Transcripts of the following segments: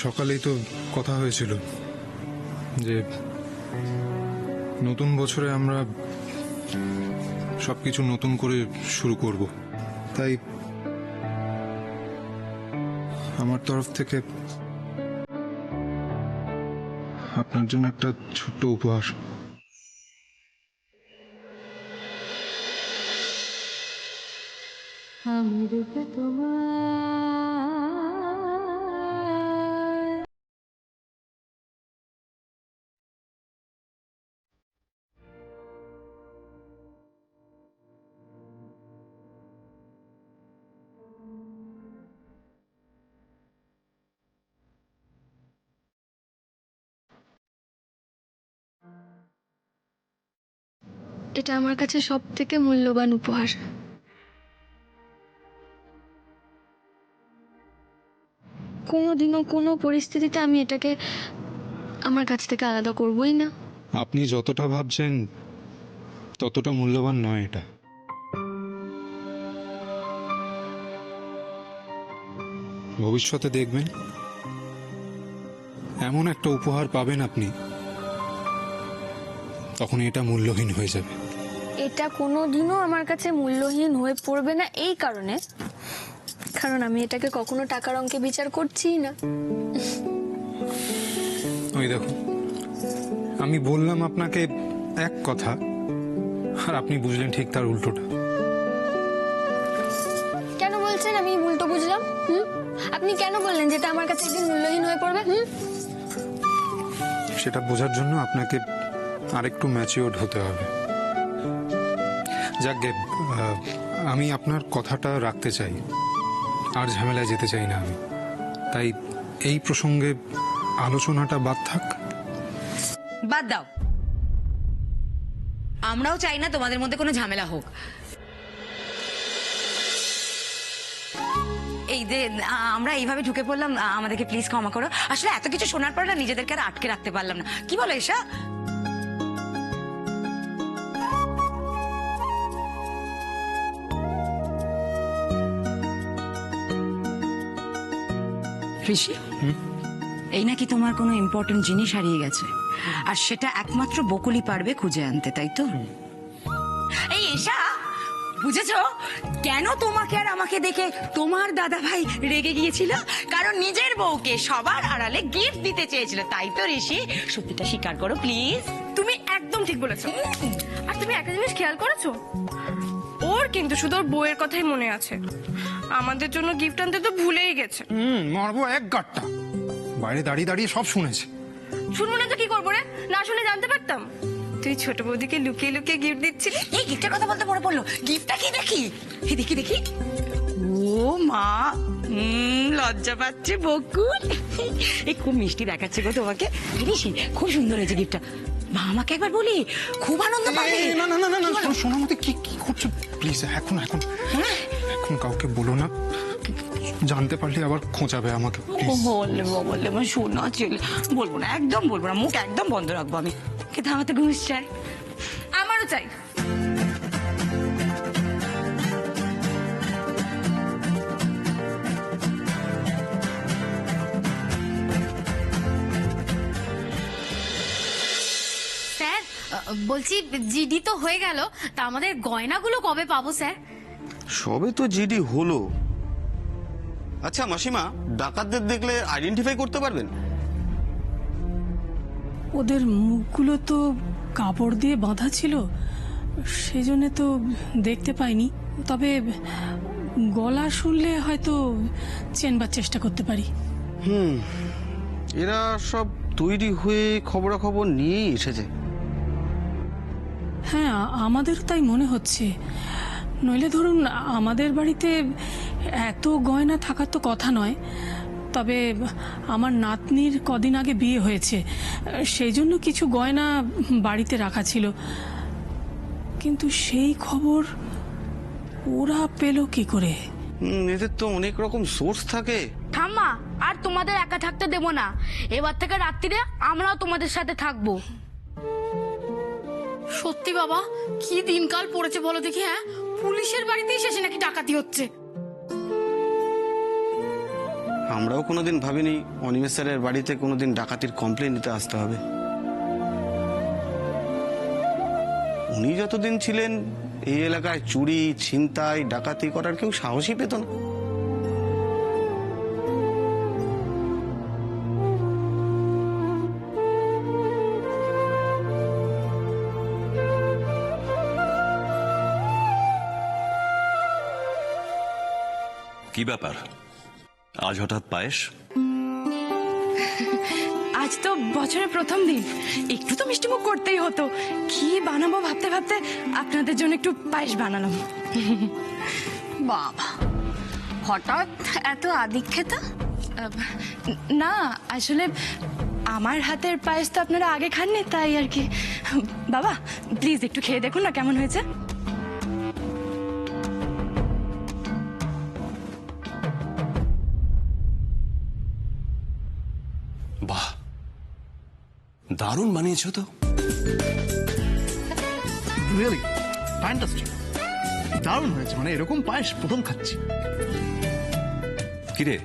সকালেই তো কথা হয়েছিল যে নতুন বছরে আমরা সবকিছু নতুন করে শুরু করব। তাই আমার তরফ থেকে আপনার জন্য একটা ছোট্ট উপহার। এটা আমার কাছে সব থেকে মূল্যবান উপহার। কোনোদিনও কোনো পরিস্থিতিতে আমি এটাকে আমার কাছ থেকে আলাদা করবই না। আপনি যতটা ভাবছেন ততটা মূল্যবান নয় এটা। ভবিষ্যতে দেখবেন এমন একটা উপহার পাবেন আপনি, তখন এটা মূল্যহীন হয়ে যাবে। এটা কোনোদিনও আমার কাছে মূল্যহীন হয়ে পড়বে না, এই কারণ আমি এটাকে কখনো টাকার অঙ্কে বিচার করছিই না। ওই দেখো, আমি বললাম আপনাকে এক কথা আর আপনি বুঝলেন ঠিক তার উল্টোটা। কেন বলছেন আমি উল্টো বুঝলাম? আপনি কেন বললেন যেটা আমার কাছে একদিন মূল্যহীন হয়ে পড়বে? সেটা বোঝার জন্য আপনাকে আরেকটু ম্যাচিওর্ড হতে হবে। যাক গে, আমি আপনার কথাটা রাখতে চাই, আর ঝামেলায় যেতে চাই না আমি। তাই এই প্রসঙ্গে আলোচনাটা বাদ থাক। বাদ দাও, আমরাও চাই না তোমাদের মধ্যে কোনো ঝামেলা হোক। এই যে আমরা এইভাবে ঢুকে পড়লাম, আমাদেরকে প্লিজ ক্ষমা করো। আসলে এত কিছু শোনার পর না নিজেদেরকে আর আটকে রাখতে পারলাম না। কি বলো এসা? ঋষি, এই নাকি তোমার কোনো ইম্পর্টেন্ট জিনিস হারিয়ে গেছে, আর সেটা একমাত্র বকুলি পারবে খুঁজে আনতে, তাই তো? এই এসা, বুঝেছো কেন তোমাকে আর আমাকে দেখে তোমার দাদা ভাই রেগে গিয়েছিল? কারণ নিজের বউকে সবার আড়ালে গিফট দিতে চেয়েছিল, তাই তো ঋষি? সত্যিটা স্বীকার করো প্লিজ। তুমি একদম ঠিক বলেছো। আর তুমি একটা জিনিস খেয়াল করেছো, ওর কিন্তু শুধু ওর বউয়ের কথাই মনে আছে, আমাদের জন্য গিফট আনতে তো ভুলেই গেছে। মারবো এক গাট্টা। বাইরে দাঁড়িয়ে দাঁড়িয়ে সব শুনেছে। শুনবো না তো কি করবো রে? না শুনে জানতে পারতাম তুই ছোট বৌদিকে লুকিয়ে লুকিয়ে গিফট দিচ্ছিলি। এই গিফটের কথা বলতে মনে পড়লো, গিফটটা কি দেখি? এই দেখি দেখি। ও মা, লজ্জা পাচ্ছে বকুল। এই খুব মিষ্টি দেখাচ্ছে গো তোমাকে। ঋষি, খুব সুন্দর হয়েছে গিফটটা। মা আমাকে একবার বলি, খুব আনন্দ পাবে। না না না না, শোনো মতে কি কি করছো প্লিজ। এখন এখন এখন কাউকে বলো না, জানতে পারলে আবার খোঁচাবে আমাকে। বললে আমার শোনা ছেলে, বলবো না, একদম বলবো না, মুখ একদম বন্ধ রাখবো আমি। কিন্তু আমার তো ঘুষ চাই। আমারও চাই। স্যার, বলছি জিডি তো হয়ে গেল, তা আমাদের গয়নাগুলো কবে পাবো স্যার? সবে তো জিডি হলো। আচ্ছা মাসিমা, ডাকাতদের দেখলে আইডেন্টিফাই করতে পারবেন? ওদের মুখগুলো তো কাপড় দিয়ে বাঁধা ছিল, সেজন্য তো দেখতে পাইনি। তবে গলা শুনলে হয়তো চেনবার চেষ্টা করতে পারি। এরা সব তৈরি হয়ে খবরাখবর নিয়েই এসেছে। হ্যাঁ, আমাদের তাই মনে হচ্ছে। নইলে ধরুন আমাদের বাড়িতে এত গয়না থাকার তো কথা নয়। তবে আমার নাতনির কদিন আগে বিয়ে হয়েছে, সেই জন্য কিছু গয়না বাড়িতে রাখা ছিল। কিন্তু সেই খবর ওরা পেল কি করে? এদের তো অনেক রকম সোর্স থাকে। ঠাম্মা, আর তোমাদের একা থাকতে দেবো না। এবার থেকে রাত্রিরে আমরাও তোমাদের সাথে থাকবো। সত্যি বাবা, কি দিনকাল পড়েছে বলো দেখি। হ্যাঁ, পুলিশের বাড়িতেই শেষে নাকি ডাকাতি হচ্ছে। আমরাও কোনোদিন ভাবিনি অনিমেষ স্যারের বাড়িতে কোনোদিন ডাকাতির কমপ্লেন নিতে আসতে হবে। উনি যতদিন ছিলেন এই এলাকায় চুরি ছিনতাই ডাকাতি করার কেউ সাহসই পেত না। কি ব্যাপার আজ হঠাৎ পায়েস? আজ তো বছরের প্রথম দিন, একটু তো মিষ্টিমুখ করতেই হতো। কি বানাবো ভাবতে ভাবতে আপনাদের জন্য একটু পায়েস বানালাম। বাবা, হঠাৎ এত আদিক্ষেতা? না আসলে আমার হাতের পায়েস তো আপনারা আগে খাননি, তাই আর কি। বাবা প্লিজ একটু খেয়ে দেখুন না কেমন হয়েছে। বাহ, দারুণ বানিয়েছো তো। রিয়েলি ফ্যান্টাস্টিক, দারুণ হয়েছে। মানে এরকম পায়েস প্রথম খাচ্ছি। কিরে,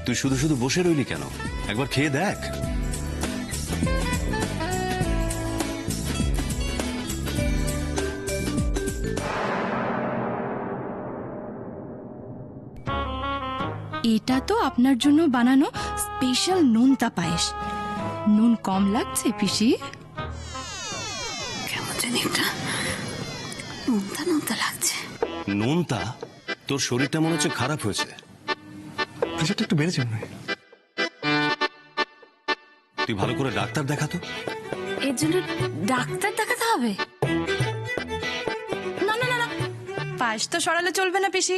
তুই শুধু শুধু বসে রইলি কেন? একবার খেয়ে দেখ। এটা তো আপনার জন্য বানানো স্পেশাল নোনতা পায়েস। নুন কম লাগছে পিসি? কেমন জানি একটা নোনতা নোনতা লাগছে। নোনতা? তোর শরীরটা মনে হচ্ছে খারাপ হয়েছে। প্রেশারটা একটু বেড়েছে মনে হয়। তুই ভালো করে ডাক্তার দেখাতো। এর জন্য ডাক্তার দেখাতে হবে? না না না না, পায়েস তো সরালে চলবে না পিসি।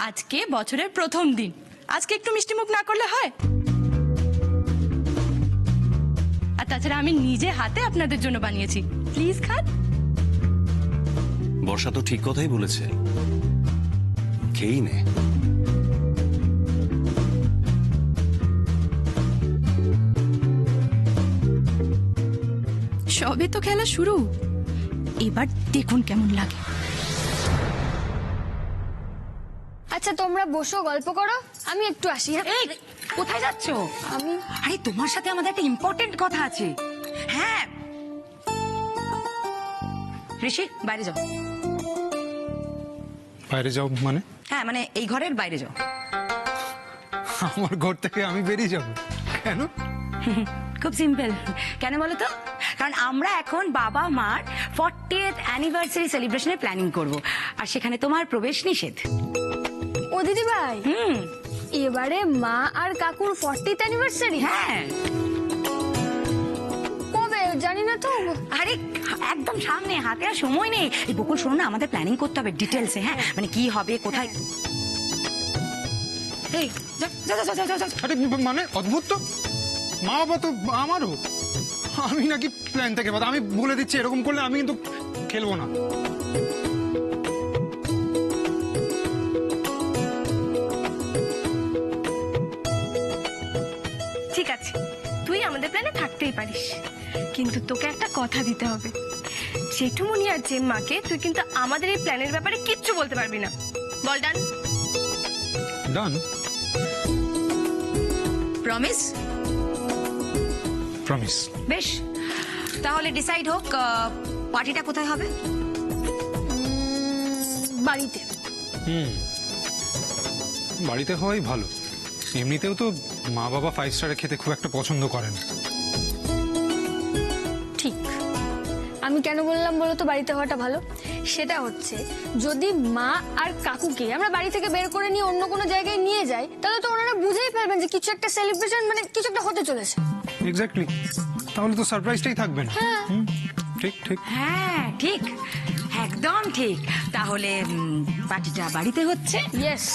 আজকে বছরের প্রথম দিন, আজকে একটু মিষ্টিমুখ না করলে হয়? আর তাছাড়া আমি নিজে হাতে আপনাদের জন্য বানিয়েছি, প্লিজ খান। বর্ষা তো ঠিক কথাই বলেছে, খেয়েই নে। সবে তো খেলা শুরু, এবার দেখুন কেমন লাগে। আচ্ছা তোমরা বসো, গল্প করো, আমি একটু আসি। হ্যাঁ এই, কোথায় যাচ্ছ? আমি আরে তোমার সাথে আমাদের একটা ইম্পর্টেন্ট কথা আছে। হ্যাঁ ঋষি, বাইরে যাও। বাইরে যাও মানে? হ্যাঁ মানে এই ঘরের বাইরে যাও। আমার ঘর থেকে আমি বেরিয়ে যাব কেন? খুব সিম্পল। কেন বলো তো? কারণ আমরা এখন বাবা মার 40th অ্যানিভার্সারি সেলিব্রেশনের প্ল্যানিং করব, আর সেখানে তোমার প্রবেশ নিষেধ। ও দিদি ভাই, এবারে মা আর কাকুর 40th অ্যানিভার্সারি? হ্যাঁ, কবে জানি না তো। আরে একদম সামনে, হাতে আর সময় নেই। এই বকুল, শোনো না, আমাদের প্ল্যানিং করতে হবে ডিটেলসে। হ্যাঁ মানে কি হবে, কোথায়। এই যাও যাও যাও যাও যাও। আরে মানে অদ্ভুত তো, মা বাবা তো আমারও। আমি নাকি প্ল্যান থেকে বাদ। আমি বলে দিচ্ছি, এরকম করলে আমি কিন্তু খেলবো না। ঠিক আছে, তুই আমাদের প্ল্যানে থাকতেই পারিস, কিন্তু তোকে একটা কথা দিতে হবে। জেঠুমনি আর জেম্মাকে তুই কিন্তু আমাদের এই প্ল্যানের ব্যাপারে কিচ্ছু বলতে পারবি না। বল ডান? ডান। প্রমিস? প্রমিস। বেশ, তাহলে ডিসাইড হোক, পার্টিটা কোথায় হবে? বাড়িতে। বাড়িতে হওয়াই ভালো। এমনিতেও তো মা বাবা 5 স্টারে খেতে খুব একটা পছন্দ করেন। ঠিক। আমি কেন বললাম বলো তো বাড়িতে হওয়াটা ভালো? সেটা হচ্ছে যদি মা আর কাকুকে আমরা বাড়ি থেকে বের করে নিয়ে অন্য কোনো জায়গায় নিয়ে যাই, তাহলে তো ওনারা বুঝেই পারবেন যে কিছু একটা সেলিব্রেশন, মানে কিছু একটা হতে চলেছে। এক্স্যাক্টলি, তাহলে তো সারপ্রাইজটাই থাকবে না। ঠিক ঠিক। হ্যাঁ ঠিক, একদম ঠিক। তাহলে পার্টিটা বাড়িতে হচ্ছে। ইয়েস।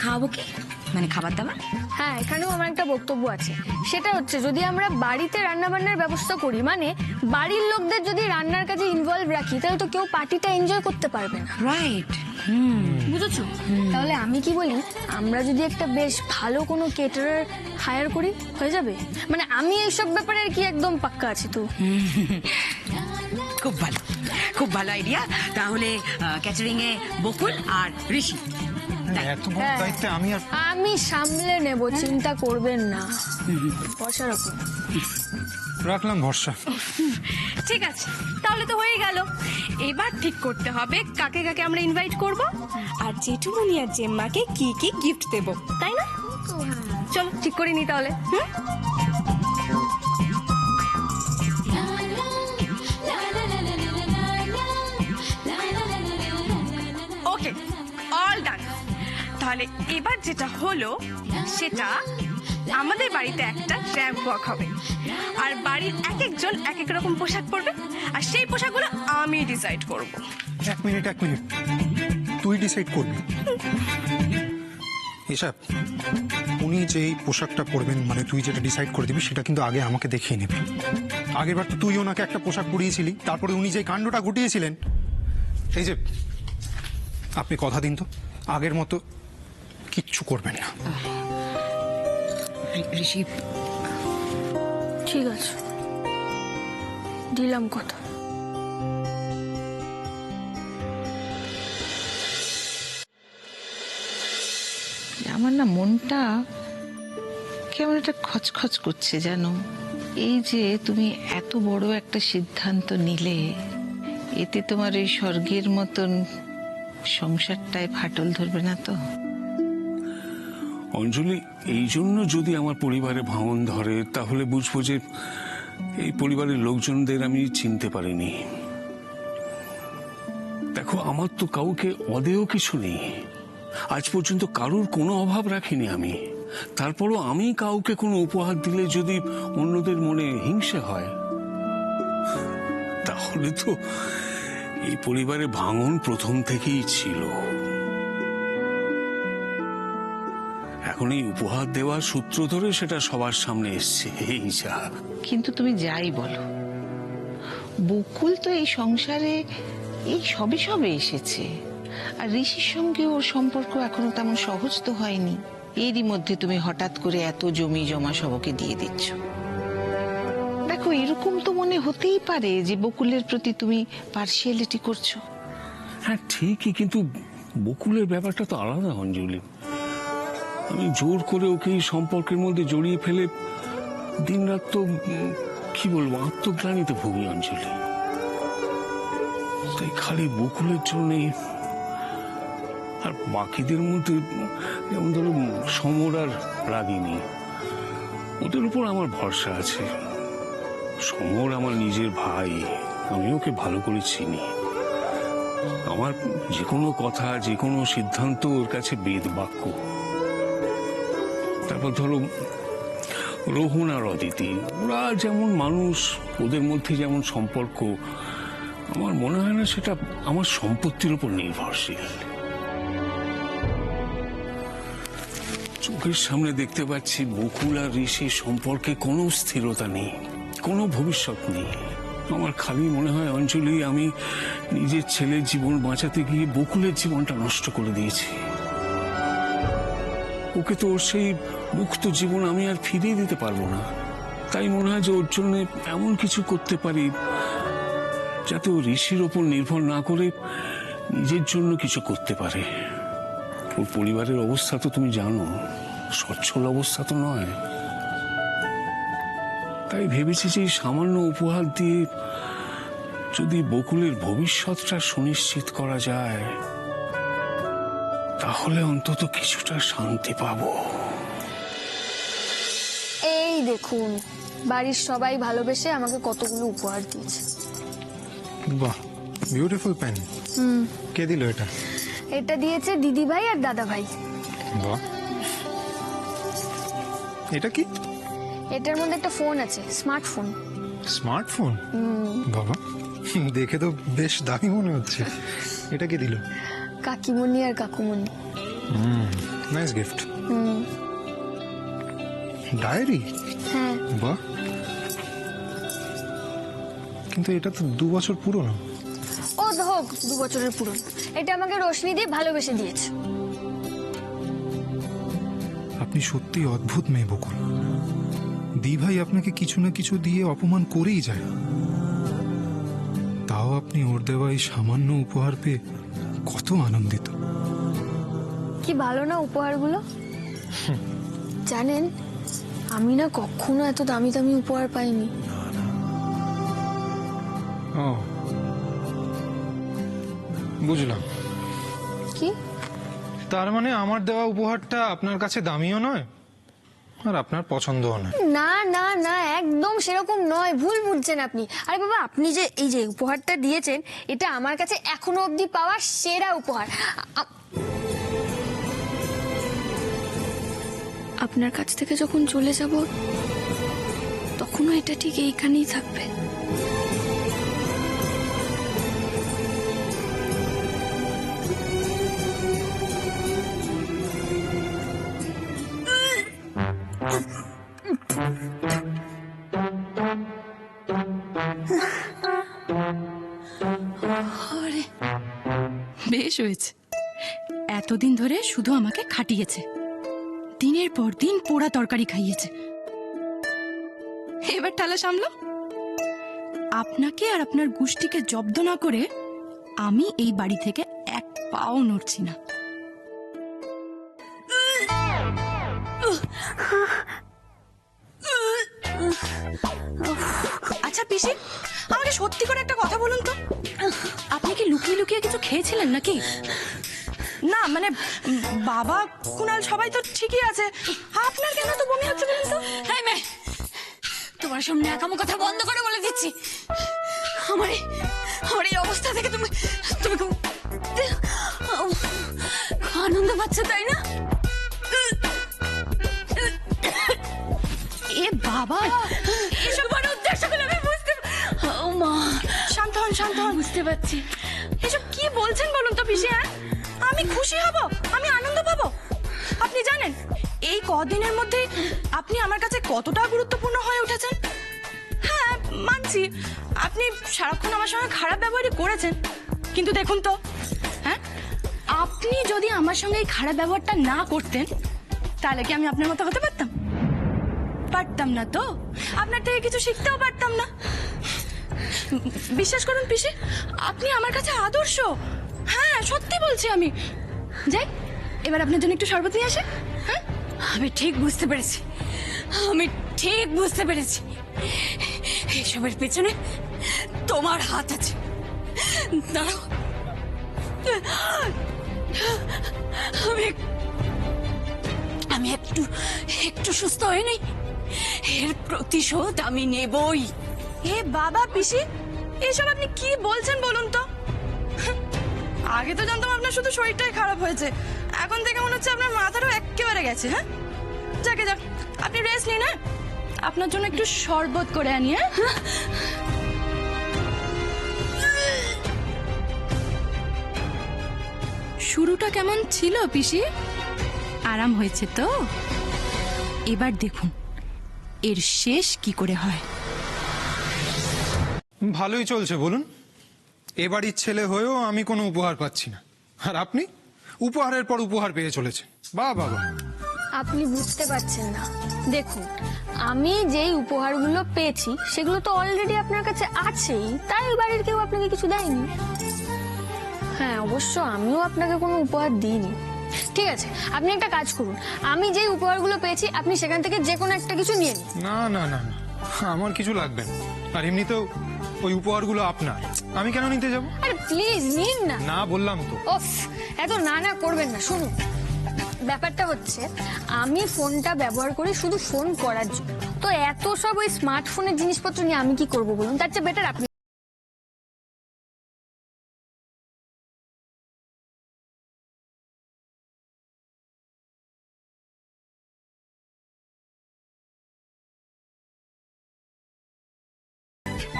খাওয়াবো কি, মানে খাবার দাবার? হ্যাঁ, এখানেও আমার একটা বক্তব্য আছে। সেটা হচ্ছে যদি আমরা বাড়িতে রান্না বান্নার ব্যবস্থা করি, মানে বাড়ির লোকদের যদি রান্নার কাজে ইনভলভ রাখি, তাহলে তো কেউ পার্টিটা এনজয় করতে পারবে না। রাইট। বুঝেছো? তাহলে আমি কি বলি, আমরা যদি একটা বেশ ভালো কোনো কেটারার হায়ার করি, হয়ে যাবে। মানে আমি এইসব ব্যাপারে আর কি একদম পাক্কা আছি তো। খুব ভালো, খুব ভালো আইডিয়া। তাহলে ক্যাটারিং এ বকুল আর ঋষি। এত বড় দায়িত্বে আমি আর আমি সামলে নেব, চিন্তা করবেন না। বসা রাখুন। রাখলাম ভরসা। ঠিক আছে, তাহলে তো হয়ে গেল। এবার ঠিক করতে হবে কাকে কাকে আমরা ইনভাইট করব আর জেঠুমনি আর জেম্মাকে কি কি গিফট দেব, তাই না? চলো ঠিক করে নি তাহলে। ওকে, অল ডান। তাহলে এবার যেটা হলো সেটা আমাদের বাড়িতে একটা র্যাম্প ওয়াক হবে, আর বাড়ির এক একজন এক এক রকম পোশাক পরবে, আর সেই পোশাকগুলো আমি ডিসাইড করব। এক মিনিট তুই ডিসাইড করবি? এসব উনি যেই পোশাকটা পরবেন, মানে তুই যেটা ডিসাইড করে দিবি, সেটা কিন্তু আগে আমাকে দেখিয়ে নিবি। আগেরবার তো তুই ওনাকে একটা পোশাক পরিয়েছিলি, তারপরে উনি যে কাণ্ডটা ঘটিয়েছিলেন। এই যে আপনি কথা দিন তো আগের মতো কিচ্ছু করবেন না। ঋষি, ঠিক আছে, দিলাম কথা। আমার না মনটা কেমন একটা খচখচ করছে জানো। এই যে তুমি এত বড় একটা সিদ্ধান্ত নিলে, এতে তোমার এই স্বর্গের মতন সংসারটায় ফাটল ধরবে না তো? অঞ্জলি, এই জন্য যদি আমার পরিবারে ভাঙন ধরে তাহলে বুঝবো যে এই পরিবারের লোকজনদের আমি চিনতে পারিনি। দেখো, আমার তো কাউকে অদেয় কিছু নেই, আজ পর্যন্ত কারোর কোনো অভাব রাখিনি আমি। তারপরও আমি কাউকে কোনো উপহার দিলে যদি অন্যদের মনে হিংসে হয়, তাহলে তো এই পরিবারে ভাঙন প্রথম থেকেই ছিল। এখন এই উপহার দেওয়ার সূত্র ধরে সেটা সবার সামনে এসছে, এই যা। কিন্তু তুমি যাই বলো, বকুল তো এই সংসারে এই সবে সবে এসেছে, আর ঋষির সঙ্গে ওর সম্পর্ক এখনো তেমন সহজ তো হয়নি। এরই মধ্যে তুমি হঠাৎ করে এত জমি জমা সবকে দিয়ে দিচ্ছ। দেখো, এরকম তো মনে হতেই পারে যে বকুলের প্রতি তুমি পার্সিয়ালিটি করছো। হ্যাঁ ঠিকই, কিন্তু বকুলের ব্যাপারটা তো আলাদা অঞ্জলি। আমি জোর করে ওকে এই সম্পর্কের মধ্যে জড়িয়ে ফেলে দিনরাত তো কি বলবো আত্মগ্লানিতে ভুগি অঞ্জলি। তাই খালি বকুলের জন্যে, আর বাকিদের মধ্যে যেমন ধরো সমর আর রাগিনী, ওদের উপর আমার ভরসা আছে। সমর আমার নিজের ভাই, আমি ওকে ভালো করে চিনি। আমার যে কোনো কথা, যে কোনো সিদ্ধান্ত ওর কাছে বেদ বাক্য। তারপর ধরো রোহন আর অদিতি, ওরা যেমন মানুষ, ওদের মধ্যে যেমন সম্পর্ক, আমার মনে হয় না সেটা আমার সম্পত্তির উপর নির্ভরশীল। চোখের সামনে দেখতে পাচ্ছি বকুল আর ঋষির সম্পর্কে কোনো স্থিরতা নেই, কোনো ভবিষ্যৎ নেই। আমার খালি মনে হয় অঞ্জলি, আমি নিজের ছেলের জীবন বাঁচাতে গিয়ে বকুলের জীবনটা নষ্ট করে দিয়েছি। ওকে তো ওর সেই মুক্ত জীবন আমি আর ফিরিয়ে দিতে পারবো না। তাই মনে হয় যে ওর জন্য এমন কিছু করতে পারি যাতে ও ঋষির ওপর নির্ভর না করে নিজের জন্য কিছু করতে পারে। ওর পরিবারের অবস্থা তো তুমি জানো, সচ্ছল অবস্থা তো নয়। তাই ভেবেছি যে এই সামান্য উপহার দিয়ে যদি বকুলের ভবিষ্যৎটা সুনিশ্চিত করা যায়, তাহলে অন্তত কিছুটা শান্তি পাবো। এই দেখুন, বাড়ির সবাই ভালোবেসে আমাকে কতগুলো উপহার দিয়েছে। বাহ, বিউটিফুল পেন। কে দিল এটা? এটা দিয়েছে দিদি ভাই আর দাদা ভাই। বাহ, এটা কি? এটার মধ্যে একটা ফোন আছে, স্মার্টফোন। স্মার্টফোন? বাবা, দেখে তো বেশ দামি মনে হচ্ছে। এটা কে দিল? কাকিমণি আর কাকুমণি। Nice gift. ডায়েরি? হ্যাঁ। বাহ, কিন্তু এটা তো 2 বছর পুরনো। ও হোক 2 বছরের পুরনো, এটা আমাকে রোশনি দিয়ে ভালোবেসে দিয়েছে। আপনি সত্যি অদ্ভুত মেয়ে বকুল। দি ভাই আপনাকে কিছু না কিছু দিয়ে অপমান করেই যায়, তাও আপনি ওর দেওয়া এই সামান্য উপহার পেয়ে কত আনন্দিত। কি ভালো না উপহারগুলো? জানেন, আমি না কখনো এত দামি দামি উপহার পাইনি। ও বুঝলাম। কি? তার মানে আমার দেওয়া উপহারটা আপনার কাছে দামিও নয় আর আপনার পছন্দও নয়। না না না, একদম সেরকম নয়, ভুল বুঝছেন আপনি। আরে বাবা, আপনি যে এই যে উপহারটা দিয়েছেন, এটা আমার কাছে এখনো অবধি পাওয়া সেরা উপহার। আপনার কাছ থেকে যখন চলে যাব, তখনও এটা ঠিক এইখানেই থাকবে। আরে বেশ হয়েছে, এতদিন ধরে শুধু আমাকে খাটিয়েছে, দিনের পর দিন পোড়া তরকারি খাইয়েছে। এবার ঠালা সামলো। আপনাকে আর আপনার গোষ্ঠীকে জব্দ না করে আমি এই বাড়ি থেকে এক পাও নড়ছি না। আচ্ছা পিসি, আমাকে সত্যি করে একটা কথা বলুন তো, আপনি কি লুকিয়ে লুকিয়ে কিছু খেয়েছিলেন নাকি? না মানে বাবা, কুনাল সবাই তো ঠিকই আছে, আপনার কেন তো বমি হচ্ছে বলুন তো? হ্যাঁ মে, তোমার সামনে একামো কথা বন্ধ করে বলে দিচ্ছি। আমার এই অবস্থা থেকে তুমি তুমি খুব আনন্দ পাচ্ছ, তাই না? এ বাবা, এসব কোনো উদ্দেশ্যগুলো আমি বুঝতে, ও মা, শান্ত হন শান্ত হন। বুঝতে পারছি। এসব কি বলছেন বলুন তো পিসি? হ্যাঁ, আমি খুশি হব, আমি আনন্দ পাবো। আপনি জানেন এই কদিনের মধ্যে আপনি আমার কাছে কতটা গুরুত্বপূর্ণ হয়ে উঠেছেন। হ্যাঁ মানছি, আপনি সারাক্ষণ আমার সঙ্গে খারাপ ব্যবহারই করেছেন, কিন্তু দেখুন তো, হ্যাঁ, আপনি যদি আমার সঙ্গে এই খারাপ ব্যবহারটা না করতেন, তাহলে কি আমি আপনার মতো হতে পারতাম? পারতাম না তো, আপনার থেকে কিছু শিখতেও পারতাম না। বিশ্বাস করুন পিসি, আপনি আমার কাছে আদর্শ। হ্যাঁ সত্যি বলছি আমি। যাই, এবার আপনার জন্য একটু শরবত নিয়ে আসে। হ্যাঁ, আমি ঠিক বুঝতে পেরেছি, আমি ঠিক বুঝতে পেরেছি, এসবের পেছনে তোমার হাত আছে। দাঁড়াও, আমি একটু একটু সুস্থ হয়ে নেই, এর প্রতিশোধ আমি নেবই। এ বাবা পিসি, এসব আপনি কি বলছেন বলুন তো? আগে তো জানতাম আপনার শুধু শরীরটাই খারাপ হয়েছে, এখন থেকে মনে হচ্ছে আপনার মাথাটাও একেবারে গেছে। হ্যাঁ, যাকে যাক, আপনি রেস্ট নিন। হ্যাঁ, আপনার জন্য একটু শরবত করে আনি। হ্যাঁ, শুরুটা কেমন ছিল পিসি? আরাম হয়েছে তো? এবার দেখুন এর শেষ কি করে হয়। ভালোই চলছে বলুন। এবাড়ির ছেলে হয়েও আমি কোনো উপহার পাচ্ছি না, আর আপনি উপহারের পর উপহার পেয়ে চলেছেন। বাহ বাবা, আপনি বুঝতে পারছেন না। দেখুন, আমি যেই উপহারগুলো পেয়েছি সেগুলো তো অলরেডি আপনার কাছে আছেই, তাই ওই বাড়ির কেউ আপনাকে কিছু দেয়নি। হ্যাঁ, অবশ্য আমিও আপনাকে কোনো উপহার দিইনি। ঠিক আছে, আপনি একটা কাজ করুন, আমি যেই উপহারগুলো পেয়েছি আপনি সেখান থেকে যে কোনো একটা কিছু নিয়ে নিন। না না না না, আমার কিছু লাগবে না। আর এমনিতেও ওই উপহারগুলো আপনার, আমি কেন নিতে যাব? আরে প্লিজ নিন না। না বললাম তো। ওফ, এত না না করবেন না। শুনুন, ব্যাপারটা হচ্ছে আমি ফোনটা ব্যবহার করি শুধু ফোন করার জন্য, তো এত সব ওই স্মার্টফোনের জিনিসপত্র নিয়ে আমি কি করব বলুন? তার চেয়ে বেটার আপনি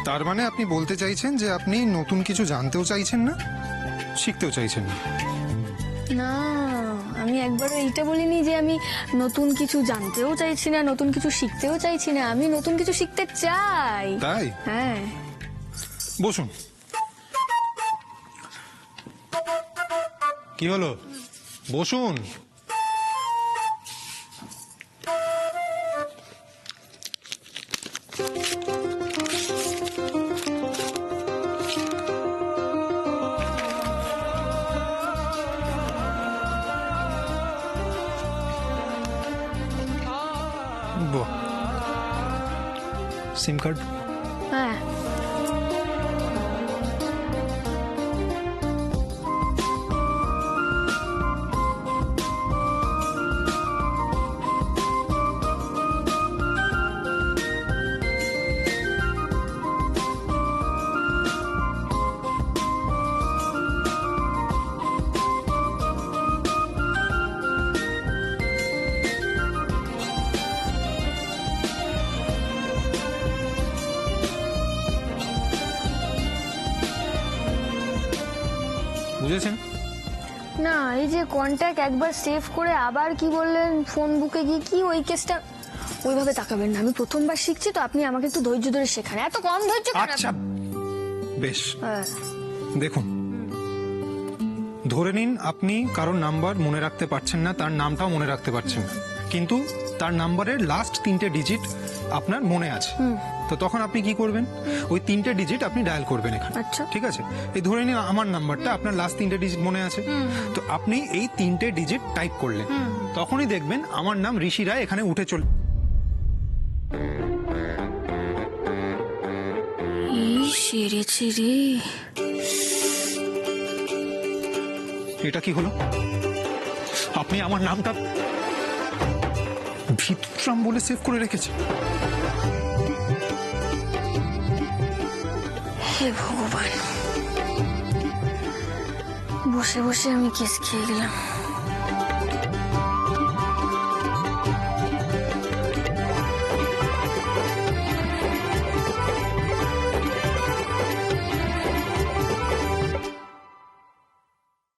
তার মানে আপনি বলতে চাইছেন যে আপনি নতুন কিছু জানতেও চাইছেন না, শিখতেও চাইছেন না? না, আমি একবারও এইটা বলিনি যে আমি নতুন কিছু জানতেও চাইছি না, নতুন কিছু শিখতেও চাইছি না। আমি নতুন কিছু শিখতে চাই। তাই? হ্যাঁ। বসুন। কি হলো? বসুন। বাহ, সিম কার্ড? হ্যাঁ। বুঝেছেন? না, এই যে কন্ট্যাক্ট একবার সেভ করে আবার কি বললেন ফোন বুকে গিয়ে কি ওই কেসটা, ওইভাবে তাকাবেন না। আমি প্রথমবার শিখছি তো, আপনি আমাকে একটু ধৈর্য ধরে শেখান। এত কম ধৈর্য কেন? আচ্ছা বেশ, হ্যাঁ। দেখুন, ধরে নিন আপনি কারোর নাম্বার মনে রাখতে পারছেন না, তার নামটাও মনে রাখতে পারছেন না, কিন্তু তার নাম্বারের লাস্ট 3টে ডিজিট আপনার মনে আছে। তো তখন আপনি কি করবেন? ওই 3টে ডিজিট আপনি ডায়াল করবেন এখানে। আচ্ছা। ঠিক আছে? এই ধরে নিন আমার নাম্বারটা, আপনার লাস্ট 3টে ডিজিট মনে আছে, তো আপনি এই 3টে ডিজিট টাইপ করলেন, তখনই দেখবেন আমার নাম ঋষি রায় এখানে উঠে চল। এই সেরেছে রে। এটা কি হলো? আপনি আমার নামটা ভিতরাম বলে সেভ করে রেখেছেন। হে ভগবান, বসে বসে আমি কেস খেয়ে গেলাম।